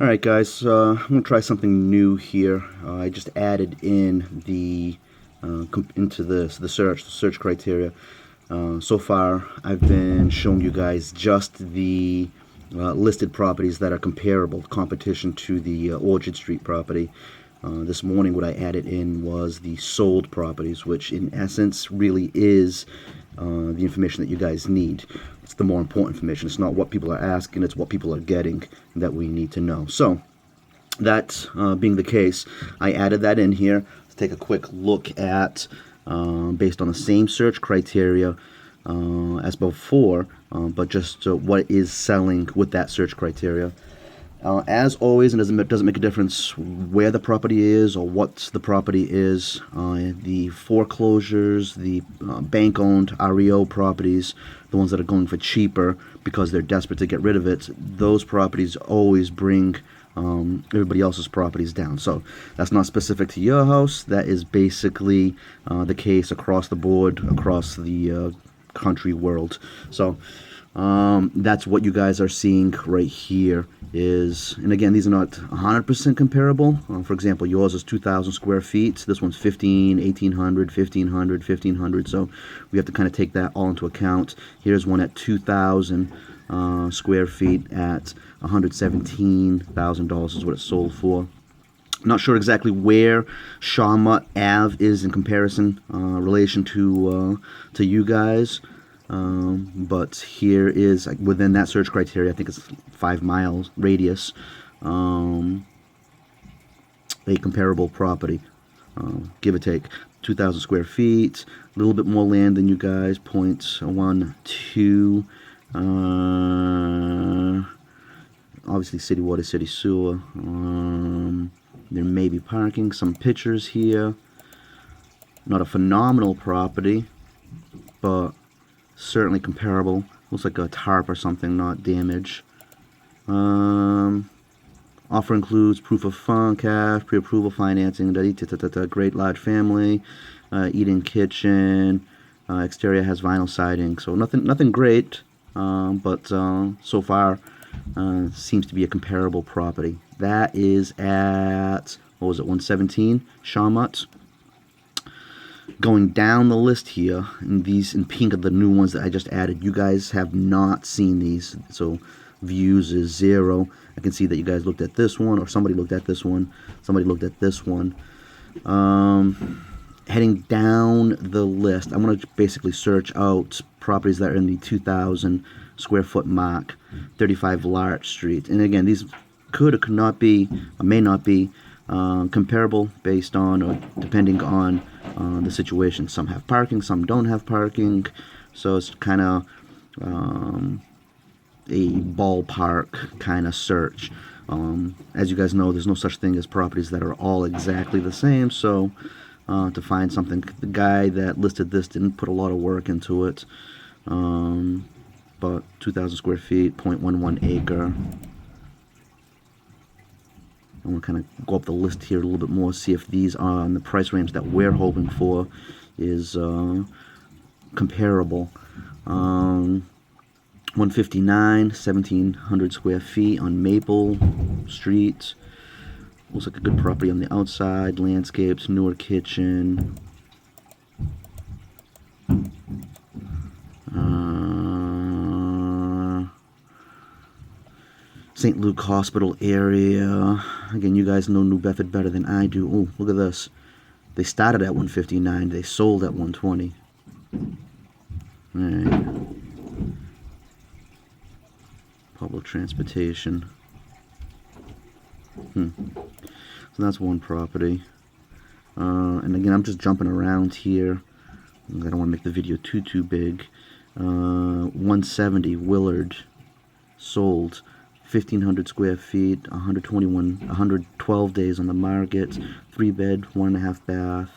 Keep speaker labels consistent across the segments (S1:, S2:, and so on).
S1: Alright guys, I'm going to try something new here. I just added in the into the search criteria. So far I've been showing you guys just the listed properties that are comparable competition to the Orchard Street property. This morning what I added in was the sold properties, which in essence really is the information that you guys need. It's the more important information. It's not what people are asking, it's what people are getting that we need to know. So that being the case, I added that in here. Let's take a quick look at, based on the same search criteria as before, but just what is selling with that search criteria. As always, and it doesn't make a difference where the property is or what the property is. The foreclosures, the bank-owned REO properties, the ones that are going for cheaper because they're desperate to get rid of it, those properties always bring everybody else's properties down. So that's not specific to your house. That is basically the case across the board, across the country world. So that's what you guys are seeing right here is, and again, these are not 100% comparable. For example, yours is 2,000 square feet. This one's 1,800, 1,500, 1,500. So we have to kind of take that all into account. Here's one at 2,000 square feet at $117,000 is what it's sold for. Not sure exactly where Shawmut Ave is in comparison, relation to you guys. But here is, like, within that search criteria, I think it's 5 miles radius, a comparable property, give or take 2,000 square feet, a little bit more land than you guys, 0.12, obviously city water, city sewer. There may be parking, some pictures here. Not a phenomenal property, but certainly comparable. Looks like a tarp or something, not damage. Offer includes proof of fund, cash, pre-approval financing, great large family, eat-in kitchen, exterior has vinyl siding. So nothing great, but so far seems to be a comparable property. That is at, what was it, 117 Shawmut. Going down the list here, and these in pink are the new ones that I just added. You guys have not seen these, so views is 0. I can see that you guys looked at this one, or somebody looked at this one, somebody looked at this one. Heading down the list, I'm going to basically search out properties that are in the 2,000 square foot mark, 35 Larch Street. And again, these could or could not be, or may not be, comparable based on or depending on the situation. Some have parking, some don't have parking, so it's kind of a ballpark kind of search. As you guys know, there's no such thing as properties that are all exactly the same, so to find something, the guy that listed this didn't put a lot of work into it, but 2,000 square feet, 0.11 acre. I want to kind of go up the list here a little bit more, see if these are in the price range that we're hoping for is comparable. 159, 1,700 square feet on Maple Street. Looks like a good property on the outside. Landscapes, newer kitchen. St. Luke Hospital area. Again, you guys know New Bedford better than I do. Oh, look at this. They started at 159. They sold at 120. Alright. Public transportation. So that's one property. And again, I'm just jumping around here. I don't want to make the video too big. 170 Willard. Sold. 1,500 square feet, 112 days on the market, 3-bed, 1.5 bath.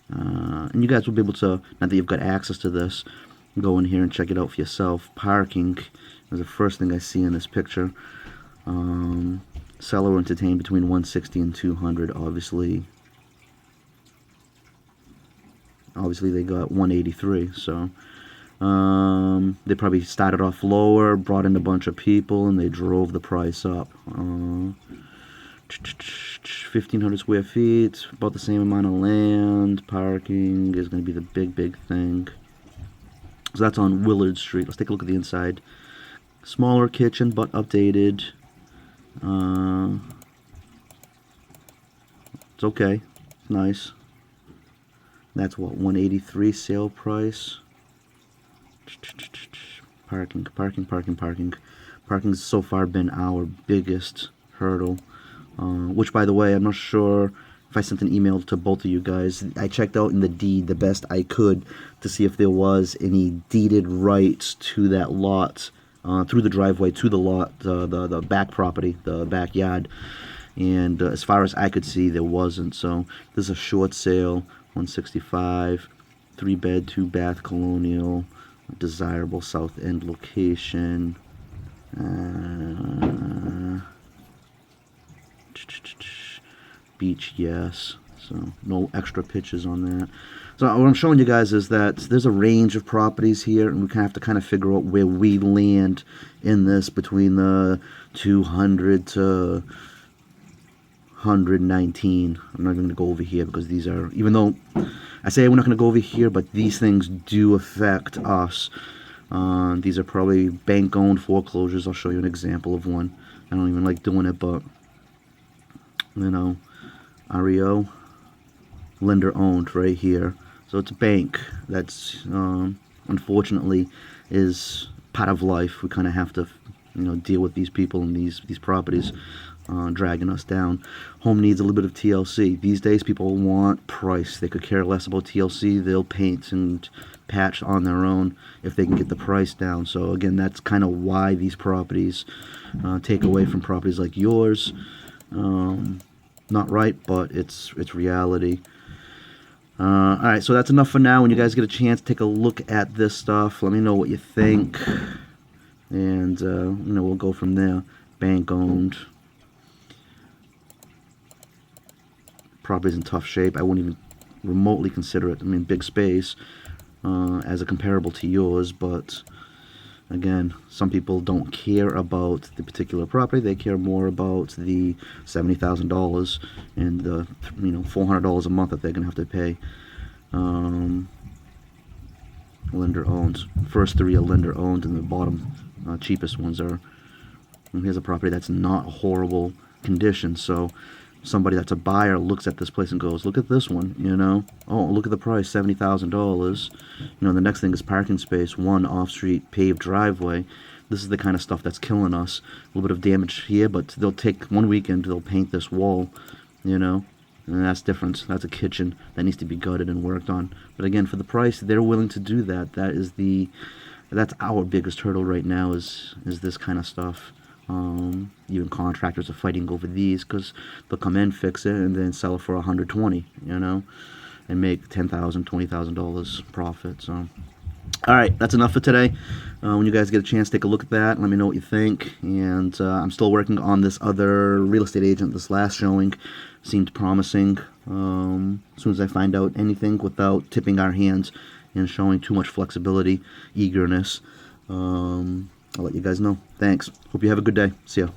S1: And you guys will be able to, now that you've got access to this, go in here and check it out for yourself. Parking is the first thing I see in this picture. Seller entertained between 160 and 200. Obviously they got 183, so they probably started off lower, brought in a bunch of people, and they drove the price up. 1,500 square feet, about the same amount of land. Parking is going to be the big thing. So that's on Willard Street. Let's take a look at the inside. Smaller kitchen, but updated. It's okay. It's nice. That's what, 183 sale price. Parking. Parking's so far been our biggest hurdle. Which, by the way, I'm not sure if I sent an email to both of you guys. I checked out in the deed the best I could to see if there was any deeded rights to that lot, through the driveway to the lot, the back property, the backyard. And as far as I could see, there wasn't. So this is a short sale, 165, 3-bed, 2-bath, colonial, desirable South End location. Beach, yes. So no extra pitches on that. So what I'm showing you guys is that there's a range of properties here, and we kind of have to kind of figure out where we land in this between the 200 to 119. I'm not even going to go over here because these are, even though I say we're not going to go over here, but these things do affect us. These are probably bank-owned foreclosures. I'll show you an example of one. I don't even like doing it, but, you know, REO, lender-owned right here. So it's a bank that's, unfortunately, is part of life. We kind of have to, you know, deal with these people and these properties dragging us down. Home needs a little bit of TLC. These days, people want price. They could care less about TLC. They'll paint and patch on their own if they can get the price down. So again, that's kind of why these properties take away from properties like yours. Not right, but it's reality. Alright, so that's enough for now. When you guys get a chance, take a look at this stuff. Let me know what you think. And, you know, we'll go from there. Bank-owned. Property's in tough shape. I wouldn't even remotely consider it. I mean, big space as a comparable to yours, but again, some people don't care about the particular property. They care more about the $70,000 and the, you know, $400 a month that they're gonna have to pay. Lender owns. First three are lender owned, and the bottom cheapest ones are. And here's a property that's not horrible condition. So somebody that's a buyer looks at this place and goes, look at this one, you know, oh, look at the price, $70,000. You know, the next thing is parking space, one off-street paved driveway. This is the kind of stuff that's killing us. A little bit of damage here, but they'll take one weekend, they'll paint this wall, you know, and that's different. That's a kitchen that needs to be gutted and worked on. But again, for the price, they're willing to do that. That's our biggest hurdle right now is this kind of stuff. Even contractors are fighting over these because they'll come in, fix it, and then sell it for $120, you know, and make $10,000, $20,000 profit. So, all right, that's enough for today. When you guys get a chance, take a look at that. Let me know what you think. And I'm still working on this other real estate agent. This last showing seemed promising. As soon as I find out anything without tipping our hands and showing too much flexibility, eagerness, I'll let you guys know. Thanks. Hope you have a good day. See ya.